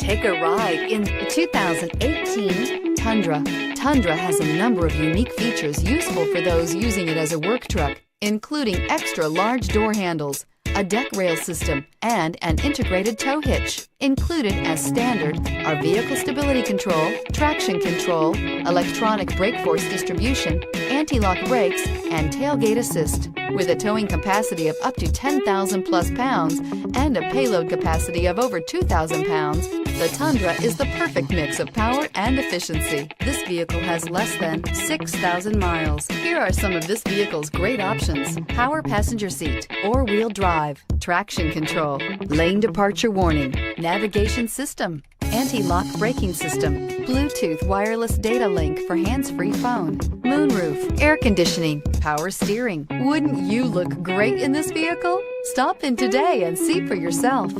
Take a ride in the 2018 Tundra. Tundra has a number of unique features useful for those using it as a work truck, including extra large door handles, a deck rail system, and an integrated tow hitch. Included as standard are vehicle stability control, traction control, electronic brake force distribution, anti-lock brakes, and tailgate assist. With a towing capacity of up to 10,000 plus pounds and a payload capacity of over 2,000 pounds, the Tundra is the perfect mix of power and efficiency. This vehicle has less than 6,000 miles. Here are some of this vehicle's great options: power passenger seat, four-wheel drive, traction control, lane departure warning, navigation system, anti-lock braking system, Bluetooth wireless data link for hands-free phone, moonroof, air conditioning, power steering. Wouldn't you look great in this vehicle? Stop in today and see for yourself.